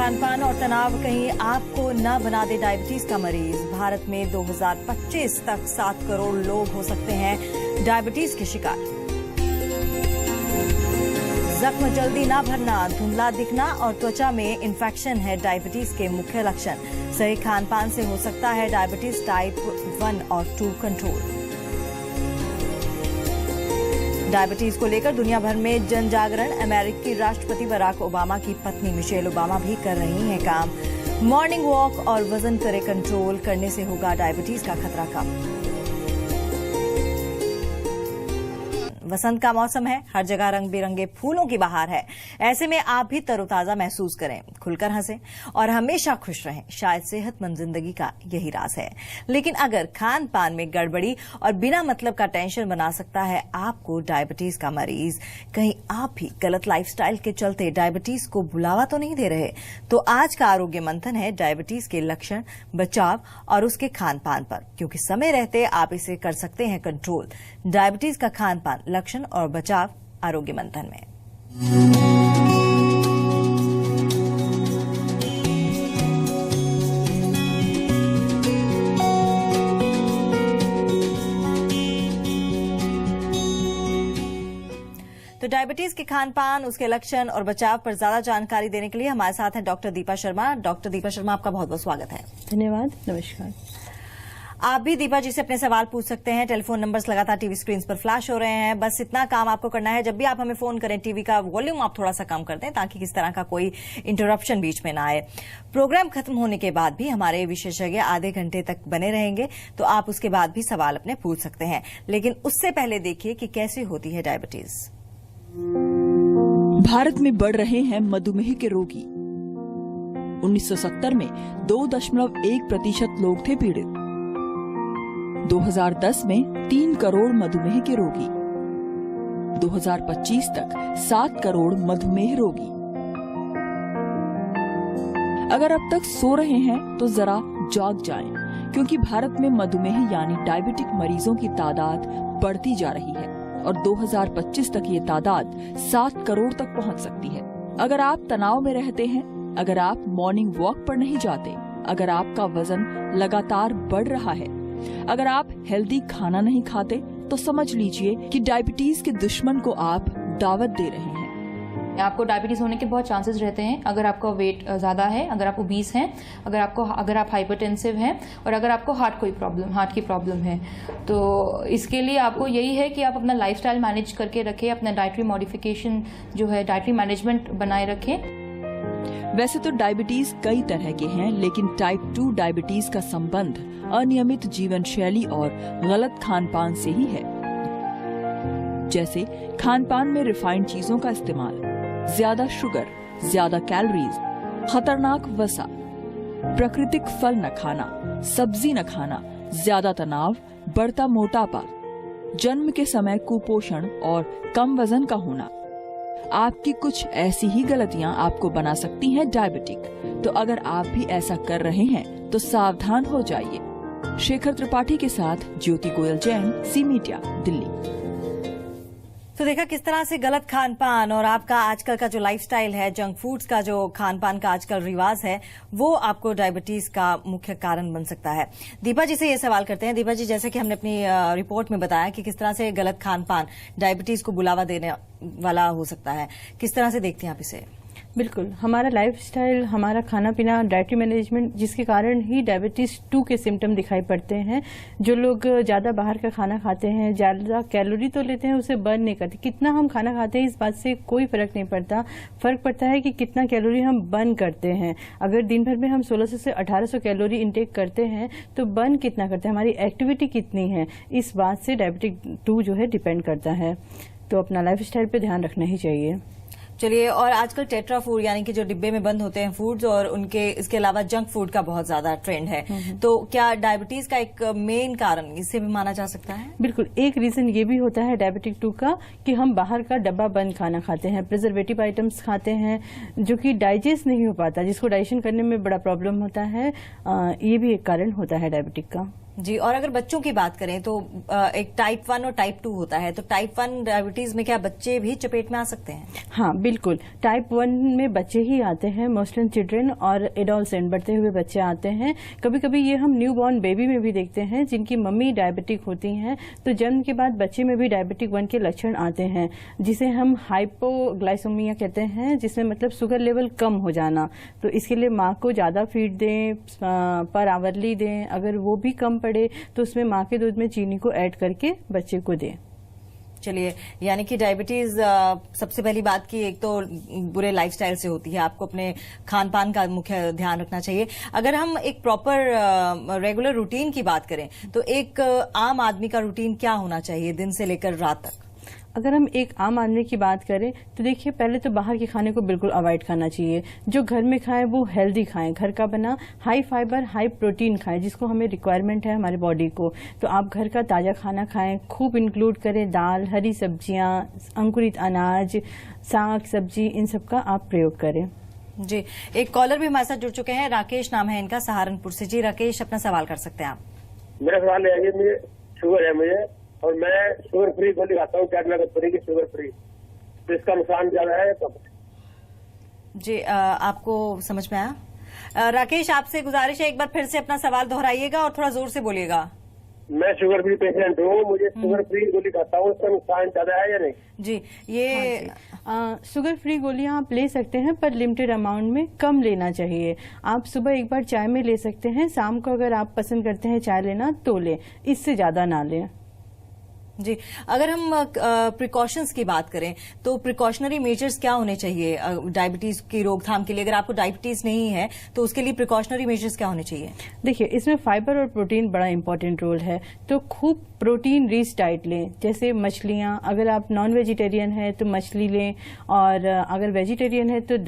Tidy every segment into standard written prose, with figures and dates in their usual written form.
खान पान और तनाव कहीं आपको न बना दे डायबिटीज का मरीज। भारत में 2025 तक 7 करोड़ लोग हो सकते हैं डायबिटीज के शिकार। जख्म जल्दी ना भरना, धुंधला दिखना और त्वचा में इन्फेक्शन है डायबिटीज के मुख्य लक्षण। सही खान पान से हो सकता है डायबिटीज टाइप 1 और 2 कंट्रोल। डायबिटीज को लेकर दुनिया भर में जन जागरण। अमेरिकी राष्ट्रपति बराक ओबामा की पत्नी मिशेल ओबामा भी कर रही हैं काम। मॉर्निंग वॉक और वजन करे कंट्रोल करने से होगा डायबिटीज का खतरा कम। वसंत का मौसम है, हर जगह रंग बिरंगे फूलों की बहार है। ऐसे में आप भी तरोताजा महसूस करें, खुलकर हंसें और हमेशा खुश रहें। शायद सेहतमंद जिंदगी का यही राज है। लेकिन अगर खान पान में गड़बड़ी और बिना मतलब का टेंशन बना सकता है आपको डायबिटीज का मरीज, कहीं आप भी गलत लाइफस्टाइल के चलते डायबिटीज को बुलावा तो नहीं दे रहे? तो आज का आरोग्य मंथन है डायबिटीज के लक्षण, बचाव और उसके खान पान पर, क्योंकि समय रहते आप इसे कर सकते हैं कंट्रोल। डायबिटीज का खान पान, लक्षण और बचाव, आरोग्य मंथन में। तो डायबिटीज के खान पान, उसके लक्षण और बचाव पर ज्यादा जानकारी देने के लिए हमारे साथ हैं डॉक्टर दीपा शर्मा। डॉक्टर दीपा शर्मा, आपका बहुत बहुत स्वागत है। धन्यवाद, नमस्कार। आप भी दीपा जी से अपने सवाल पूछ सकते हैं। टेलीफोन नंबर्स लगातार टीवी स्क्रीन पर फ्लैश हो रहे हैं। बस इतना काम आपको करना है, जब भी आप हमें फोन करें टीवी का वॉल्यूम आप थोड़ा सा कम कर दें ताकि किस तरह का कोई इंटरप्शन बीच में ना आए। प्रोग्राम खत्म होने के बाद भी हमारे विशेषज्ञ आधे घंटे तक बने रहेंगे, तो आप उसके बाद भी सवाल अपने पूछ सकते हैं। लेकिन उससे पहले देखिए कि कैसे होती है डायबिटीज। भारत में बढ़ रहे हैं मधुमेह के रोगी। 1970 में 2.1% लोग थे पीड़ित। 2010 में 3 करोड़ मधुमेह के रोगी। 2025 तक 7 करोड़ मधुमेह रोगी। अगर अब तक सो रहे हैं तो जरा जाग जाएं, क्योंकि भारत में मधुमेह यानी डायबिटिक मरीजों की तादाद बढ़ती जा रही है और 2025 तक ये तादाद 7 करोड़ तक पहुंच सकती है। अगर आप तनाव में रहते हैं, अगर आप मॉर्निंग वॉक पर नहीं जाते, अगर आपका वजन लगातार बढ़ रहा है, अगर आप हेल्दी खाना नहीं खाते, तो समझ लीजिए कि डायबिटीज के दुश्मन को आप दावत दे रहे हैं। आपको डायबिटीज होने के बहुत चांसेस रहते हैं। अगर आपका वेट ज्यादा है, अगर आप ओबीस हैं, अगर आप हाइपरटेंसिव हैं और अगर आपको हार्ट की प्रॉब्लम है, तो इसके लिए आपको यही है कि आप अपना लाइफस्टाइल मैनेज करके रखें, अपना डाइटरी मॉडिफिकेशन जो है, डाइटरी मैनेजमेंट बनाए रखें। वैसे तो डायबिटीज कई तरह के हैं, लेकिन टाइप 2 डायबिटीज का संबंध अनियमित जीवन शैली और गलत खान पान से ही है। जैसे खान पान में रिफाइंड चीजों का इस्तेमाल, ज्यादा शुगर, ज्यादा कैलोरीज, खतरनाक वसा, प्राकृतिक फल न खाना, सब्जी न खाना, ज्यादा तनाव, बढ़ता मोटापा, जन्म के समय कुपोषण और कम वजन का होना। आपकी कुछ ऐसी ही गलतियां आपको बना सकती हैं डायबिटिक। तो अगर आप भी ऐसा कर रहे हैं तो सावधान हो जाइए। शेखर त्रिपाठी के साथ ज्योति गोयल जैन, सी मीडिया, दिल्ली। तो देखा किस तरह से गलत खान पान और आपका आजकल का जो लाइफस्टाइल है, जंक फूड्स का जो खान पान का आजकल रिवाज है, वो आपको डायबिटीज का मुख्य कारण बन सकता है। दीपा जी से ये सवाल करते हैं। दीपा जी, जैसे कि हमने अपनी रिपोर्ट में बताया कि किस तरह से गलत खान पान डायबिटीज को बुलावा देने वाला हो सकता है, किस तरह से देखते हैं आप इसे? बिल्कुल, हमारा लाइफस्टाइल, हमारा खाना पीना, डाइटरी मैनेजमेंट, जिसके कारण ही डायबिटीज 2 के सिम्टम दिखाई पड़ते हैं। जो लोग ज़्यादा बाहर का खाना खाते हैं, ज़्यादा कैलोरी तो लेते हैं, उसे बर्न नहीं करते। कितना हम खाना खाते हैं इस बात से कोई फर्क नहीं पड़ता। फर्क पड़ता है कि कितना कैलोरी हम बर्न करते हैं। अगर दिन भर में हम 1600 से 1800 कैलोरी इंटेक करते हैं तो बर्न कितना करते हैं, हमारी एक्टिविटी कितनी है, इस बात से डायबिटिक 2 जो है डिपेंड करता है। तो अपना लाइफस्टाइल पे ध्यान रखना ही चाहिए। चलिए, और आजकल टेट्रा फूड यानी कि जो डिब्बे में बंद होते हैं फूड्स, और उनके इसके अलावा जंक फूड का बहुत ज्यादा ट्रेंड है, तो क्या डायबिटीज का एक मेन कारण इसे भी माना जा सकता है? बिल्कुल, एक रीजन ये भी होता है डायबिटिक 2 का कि हम बाहर का डब्बा बंद खाना खाते हैं, प्रिजर्वेटिव आइटम्स खाते हैं, जो कि डाइजेस्ट नहीं हो पाता, जिसको डाइजेशन करने में बड़ा प्रॉब्लम होता है। ये भी एक कारण होता है डायबिटिक का। जी, और अगर बच्चों की बात करें तो एक टाइप 1 और टाइप 2 होता है, तो टाइप 1 डायबिटीज में क्या बच्चे भी चपेट में आ सकते हैं? हाँ बिल्कुल, टाइप 1 में बच्चे ही आते हैं, मोस्टली चिल्ड्रन और एडोलसेंट, बढ़ते हुए बच्चे आते हैं। कभी कभी ये हम न्यू बॉर्न बेबी में भी देखते हैं जिनकी मम्मी डायबिटिक होती हैं, तो जन्म के बाद बच्चे में भी डायबिटिक 1 के लक्षण आते हैं, जिसे हम हाइपोग्लाइसेमिया कहते हैं, जिसमें मतलब शुगर लेवल कम हो जाना। तो इसके लिए माँ को ज्यादा फीड दें, पर आवरली दें, अगर वो भी कम पड़े तो उसमें माँ के दूध में चीनी को ऐड करके बच्चे को दें। चलिए, यानी कि डायबिटीज सबसे पहली बात की एक तो बुरे लाइफस्टाइल से होती है, आपको अपने खान पान का मुख्य ध्यान रखना चाहिए। अगर हम एक प्रॉपर रेगुलर रूटीन की बात करें तो एक आम आदमी का रूटीन क्या होना चाहिए दिन से लेकर रात तक? अगर हम एक आम आदमी की बात करें तो देखिए, पहले तो बाहर के खाने को बिल्कुल अवॉइड करना चाहिए। जो घर में खाएं वो हेल्दी खाएं, घर का बना, हाई फाइबर हाई प्रोटीन खाएं, जिसको हमें रिक्वायरमेंट है हमारे बॉडी को। तो आप घर का ताजा खाना खाएं, खूब इंक्लूड करें दाल, हरी सब्जियां, अंकुरित अनाज, साग सब्जी, इन सब का आप प्रयोग करें। जी, एक कॉलर भी हमारे साथ जुड़ चुके हैं, राकेश नाम है इनका, सहारनपुर से। जी राकेश, अपना सवाल कर सकते हैं आप। मेरा सवाल है, मुझे शुगर है मुझे, और मैं शुगर फ्री गोली खाता हूँ, टैबलेट फ्री की शुगर फ्री, तो इसका नुकसान ज्यादा है तो? जी, आपको समझ में आया? राकेश, आपसे गुजारिश है एक बार फिर से अपना सवाल दोहराइएगा और थोड़ा जोर से बोलिएगा। मैं शुगर फ्री पेशेंट हूँ, मुझे शुगर फ्री गोली खाता हूँ, इसका नुकसान ज्यादा है या नहीं? जी, ये शुगर फ्री गोलियां आप ले सकते हैं, पर लिमिटेड अमाउंट में, कम लेना चाहिए। आप सुबह एक बार चाय में ले सकते हैं, शाम को अगर आप पसंद करते हैं चाय लेना तो लें, इससे ज्यादा ना लें। जी, अगर हम प्रिकॉशंस की बात करें तो प्रिकॉशनरी मेजर्स क्या होने चाहिए डायबिटीज की रोकथाम के लिए? अगर आपको डायबिटीज नहीं है तो उसके लिए प्रिकॉशनरी मेजर्स क्या होने चाहिए? देखिए, इसमें फाइबर और प्रोटीन बड़ा इंपॉर्टेंट रोल है, तो खूब प्रोटीन रिच डाइट लें, जैसे मछलियां, अगर आप नॉन वेजिटेरियन है तो मछली लें, और अगर वेजिटेरियन है तो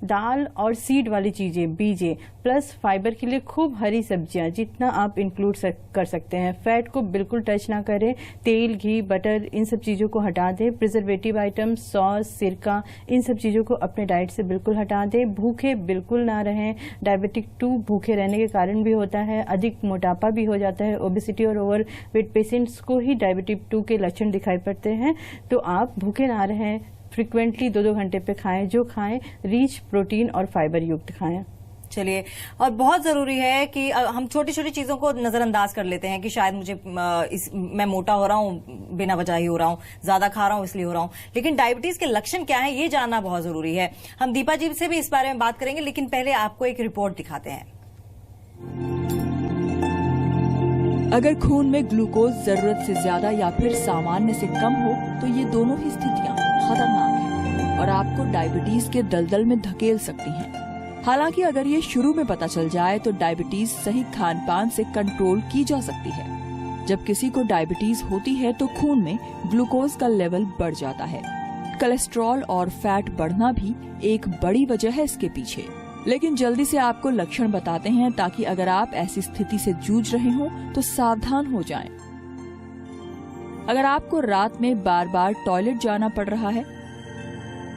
दाल और सीड वाली चीजें, बीजें, प्लस फाइबर के लिए खूब हरी सब्जियां, जितना आप इंक्लूड कर सकते हैं। फैट को बिल्कुल टच ना करें, तेल, घी, बटर, इन सब चीजों को हटा दें। प्रिजर्वेटिव आइटम, सॉस, सिरका, इन सब चीजों को अपने डाइट से बिल्कुल हटा दें। भूखे बिल्कुल ना रहें, डायबिटिक 2 भूखे रहने के कारण भी होता है, अधिक मोटापा भी हो जाता है। ओबेसिटी और ओवर वेट पेशेंट्स को ही डायबिटिक 2 के लक्षण दिखाई पड़ते हैं, तो आप भूखे ना रहें, फ्रिक्वेंटली 2-2 घंटे पे खाएं, जो खाएं रिच प्रोटीन और फाइबर युक्त खाएं। चलिए, और बहुत जरूरी है कि हम छोटी छोटी चीजों को नजरअंदाज कर लेते हैं कि शायद मुझे मैं मोटा हो रहा हूं, बिना वजह ही हो रहा हूं, ज्यादा खा रहा हूं इसलिए हो रहा हूं, लेकिन डायबिटीज के लक्षण क्या है ये जानना बहुत जरूरी है। हम दीपा जी से भी इस बारे में बात करेंगे, लेकिन पहले आपको एक रिपोर्ट दिखाते हैं। अगर खून में ग्लूकोज जरूरत से ज्यादा या फिर सामान्य से कम हो तो ये दोनों ही स्थितियां खतरनाक हैं और आपको डायबिटीज के दलदल में धकेल सकती हैं। हालांकि अगर ये शुरू में पता चल जाए तो डायबिटीज सही खान पान से कंट्रोल की जा सकती है। जब किसी को डायबिटीज होती है तो खून में ग्लूकोज का लेवल बढ़ जाता है। कोलेस्ट्रॉल और फैट बढ़ना भी एक बड़ी वजह है इसके पीछे। लेकिन जल्दी से आपको लक्षण बताते हैं ताकि अगर आप ऐसी स्थिति से जूझ रहे हो तो सावधान हो जाएं। अगर आपको रात में बार बार टॉयलेट जाना पड़ रहा है,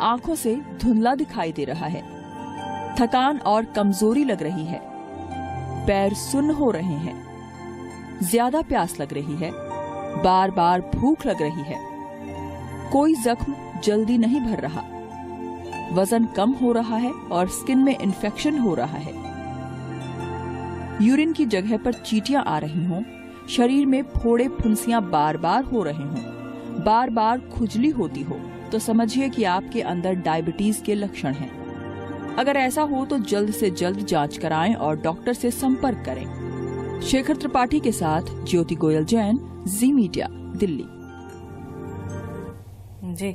आंखों से धुंधला दिखाई दे रहा है, थकान और कमजोरी लग रही है, पैर सुन्न हो रहे हैं, ज्यादा प्यास लग रही है, बार बार भूख लग रही है, कोई जख्म जल्दी नहीं भर रहा, वजन कम हो रहा है और स्किन में इन्फेक्शन हो रहा है, यूरिन की जगह पर चींटियां आ रही हों, शरीर में फोड़े फुंसियां बार बार हो रहे हों, बार बार खुजली होती हो, तो समझिए कि आपके अंदर डायबिटीज के लक्षण हैं। अगर ऐसा हो तो जल्द से जल्द जांच कराएं और डॉक्टर से संपर्क करें। शेखर त्रिपाठी के साथ ज्योति गोयल जैन, जी मीडिया, दिल्ली। जी,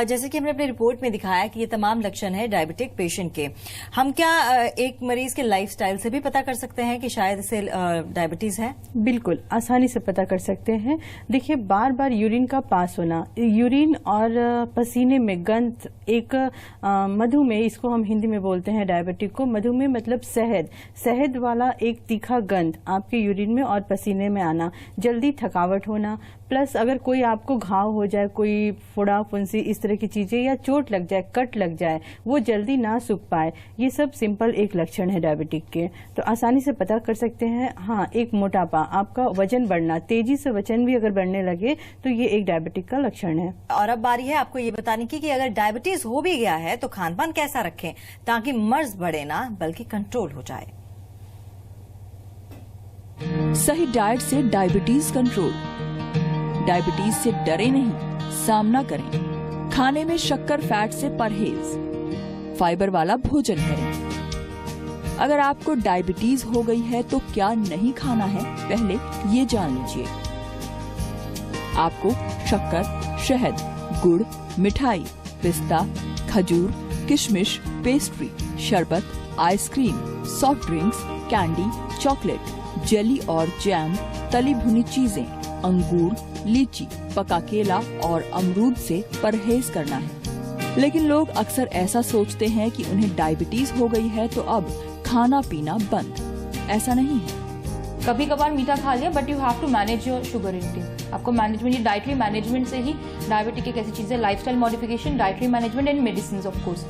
जैसे कि हमने अपनी रिपोर्ट में दिखाया कि ये तमाम लक्षण है डायबिटिक पेशेंट के। हम क्या एक मरीज के लाइफस्टाइल से भी पता कर सकते हैं कि शायद इसे डायबिटीज है? बिल्कुल आसानी से पता कर सकते हैं। देखिए, बार बार यूरिन का पास होना, यूरिन और पसीने में गंध, एक मधुमेह, इसको हम हिंदी में बोलते हैं डायबिटिक को, मधुमेह मतलब शहद वाला एक तीखा गंध आपके यूरिन में और पसीने में आना, जल्दी थकावट होना, प्लस अगर कोई आपको घाव हो जाए, कोई फोड़ा फोड़ा फुंसी इस तरह की चीजें, या चोट लग जाए, कट लग जाए, वो जल्दी ना सूख पाए, ये सब सिंपल एक लक्षण है डायबिटिक के। तो आसानी से पता कर सकते हैं। हाँ, एक मोटापा, आपका वजन बढ़ना, तेजी से वजन भी अगर बढ़ने लगे तो ये एक डायबिटिक का लक्षण है। और अब बारी है आपको ये बताने की कि अगर डायबिटीज हो भी गया है तो खान पान कैसा रखें ताकि मर्ज बढ़े ना बल्कि कंट्रोल हो जाए। सही डाइट से डायबिटीज कंट्रोल। डायबिटीज से डरे नहीं, सामना करें। खाने में शक्कर फैट से परहेज, फाइबर वाला भोजन करें। अगर आपको डायबिटीज हो गई है तो क्या नहीं खाना है, पहले ये जान लीजिए। आपको शक्कर, शहद, गुड़, मिठाई, पिस्ता, खजूर, किशमिश, पेस्ट्री, शरबत, ice cream, soft drinks, candy, chocolate, jelly और जैम, तली भुनी चीजें, अंगूर, लीची, पका केला और अमरूद से परहेज करना है। लेकिन लोग अक्सर ऐसा सोचते हैं कि उन्हें डायबिटीज हो गई है तो अब खाना पीना बंद। ऐसा नहीं है। कभी कभार मीठा खा लिया, but you have to manage your sugar intake. आपको मैनेजमेंट, ये डाइटरी मैनेजमेंट से ही डायबिटिक एक ऐसी चीज है, lifestyle modification, dietary management and medicine of course.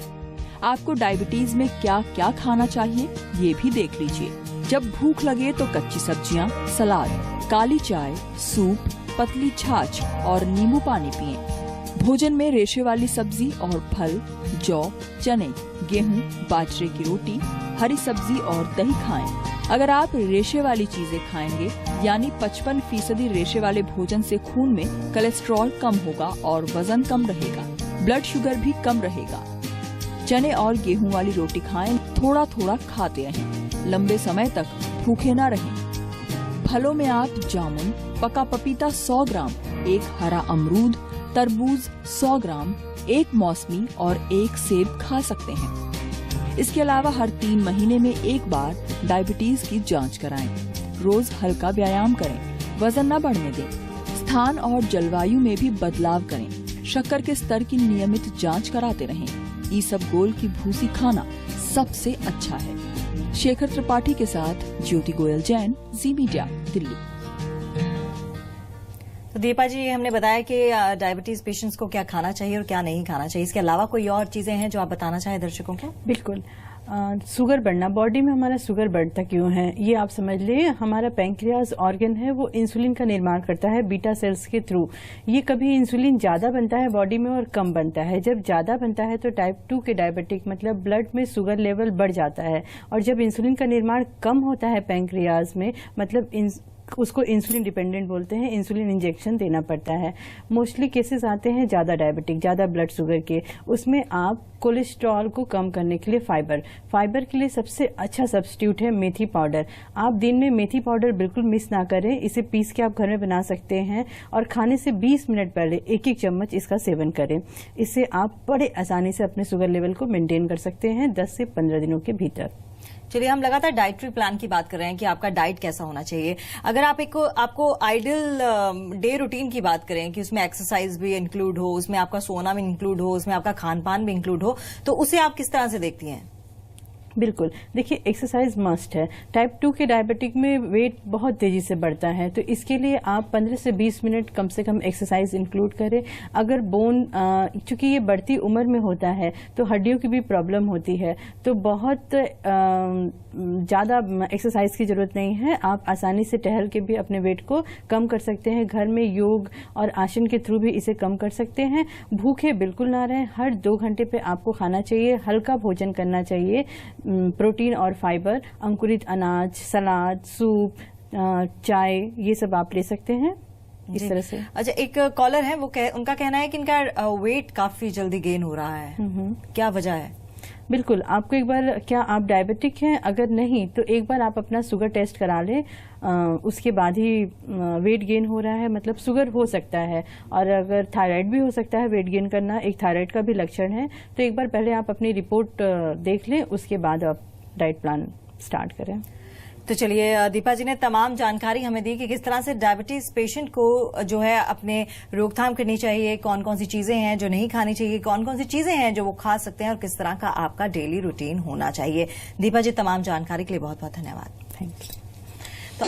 आपको डायबिटीज में क्या क्या खाना चाहिए ये भी देख लीजिए। जब भूख लगे तो कच्ची सब्जियां, सलाद, काली चाय, सूप, पतली छाछ और नींबू पानी पिएं। भोजन में रेशे वाली सब्जी और फल, जौ, चने, गेहूं, बाजरे की रोटी, हरी सब्जी और दही खाएं। अगर आप रेशे वाली चीजें खाएंगे यानी 55% रेशे वाले भोजन से खून में कोलेस्ट्रॉल कम होगा और वजन कम रहेगा, ब्लड शुगर भी कम रहेगा। चने और गेहूं वाली रोटी खाएं, थोड़ा थोड़ा खाते रहें, लंबे समय तक भूखे न रहें। फलों में आप जामुन, पका पपीता 100 ग्राम, एक हरा अमरूद, तरबूज 100 ग्राम, एक मौसमी और एक सेब खा सकते हैं। इसके अलावा हर 3 महीने में एक बार डायबिटीज की जांच कराएं। रोज हल्का व्यायाम करें, वजन न बढ़ने दें। स्थान और जलवायु में भी बदलाव करें। शक्कर के स्तर की नियमित जांच कराते रहें। ईसबगोल की भूसी खाना सबसे अच्छा है। शेखर त्रिपाठी के साथ ज्योति गोयल जैन, जी मीडिया, दिल्ली। तो दीपा जी, हमने बताया कि डायबिटीज पेशेंट्स को क्या खाना चाहिए और क्या नहीं खाना चाहिए। इसके अलावा कोई और चीजें हैं जो आप बताना चाहें दर्शकों को? बिल्कुल। शुगर बढ़ना, बॉडी में हमारा शुगर बढ़ता क्यों है ये आप समझ लें। हमारा पैंक्रियाज ऑर्गन है, वो इंसुलिन का निर्माण करता है बीटा सेल्स के थ्रू। ये कभी इंसुलिन ज्यादा बनता है बॉडी में और कम बनता है। जब ज्यादा बनता है तो टाइप 2 के डायबिटिक मतलब ब्लड में शुगर लेवल बढ़ जाता है, और जब इंसुलिन का निर्माण कम होता है पैंक्रियाज में मतलब उसको इंसुलिन डिपेंडेंट बोलते हैं, इंसुलिन इंजेक्शन देना पड़ता है। मोस्टली केसेस आते हैं ज्यादा डायबिटिक, ज्यादा ब्लड शुगर के। उसमें आप कोलेस्ट्रॉल को कम करने के लिए फाइबर के लिए सबसे अच्छा सब्स्टिट्यूट है मेथी पाउडर। आप दिन में मेथी पाउडर बिल्कुल मिस ना करें। इसे पीस के आप घर में बना सकते हैं और खाने से 20 मिनट पहले 1-1 चम्मच इसका सेवन करें। इससे आप बड़े आसानी से अपने शुगर लेवल को मेंटेन कर सकते हैं 10 से 15 दिनों के भीतर। चलिए, हम लगातार डाइटरी प्लान की बात कर रहे हैं कि आपका डाइट कैसा होना चाहिए। अगर आपको आइडियल डे रूटीन की बात करें कि उसमें एक्सरसाइज भी इंक्लूड हो, उसमें आपका सोना भी इंक्लूड हो, उसमें आपका खान पान भी इंक्लूड हो, तो उसे आप किस तरह से देखती हैं? बिल्कुल, देखिए एक्सरसाइज मस्ट है। टाइप 2 के डायबिटिक में वेट बहुत तेजी से बढ़ता है, तो इसके लिए आप 15 से 20 मिनट कम से कम एक्सरसाइज इंक्लूड करें। अगर बोन, चूंकि ये बढ़ती उम्र में होता है तो हड्डियों की भी प्रॉब्लम होती है, तो बहुत ज्यादा एक्सरसाइज की जरूरत नहीं है। आप आसानी से टहल के भी अपने वेट को कम कर सकते हैं। घर में योग और आसन के थ्रू भी इसे कम कर सकते हैं। भूखे बिल्कुल ना रहें। हर 2 घंटे पे आपको खाना चाहिए, हल्का भोजन करना चाहिए, प्रोटीन और फाइबर, अंकुरित अनाज, सलाद, सूप, चाय, ये सब आप ले सकते हैं इस तरह से। अच्छा, एक कॉलर है, उनका कहना है कि इनका वेट काफी जल्दी गेन हो रहा है, क्या वजह है? बिल्कुल, आपको एक बार, क्या आप डायबिटिक हैं? अगर नहीं तो एक बार आप अपना शुगर टेस्ट करा लें, उसके बाद ही वेट गेन हो रहा है मतलब शुगर हो सकता है। और अगर थायराइड भी हो सकता है वेट गेन करना, एक थायराइड का भी लक्षण है। तो एक बार पहले आप अपनी रिपोर्ट देख लें, उसके बाद आप डाइट प्लान स्टार्ट करें। तो चलिए, दीपा जी ने तमाम जानकारी हमें दी कि किस तरह से डायबिटीज पेशेंट को जो है अपने रोकथाम करनी चाहिए, कौन कौन सी चीजें हैं जो नहीं खानी चाहिए, कौन कौन सी चीजें हैं जो वो खा सकते हैं और किस तरह का आपका डेली रूटीन होना चाहिए। दीपा जी, तमाम जानकारी के लिए बहुत बहुत धन्यवाद। Thank you. तो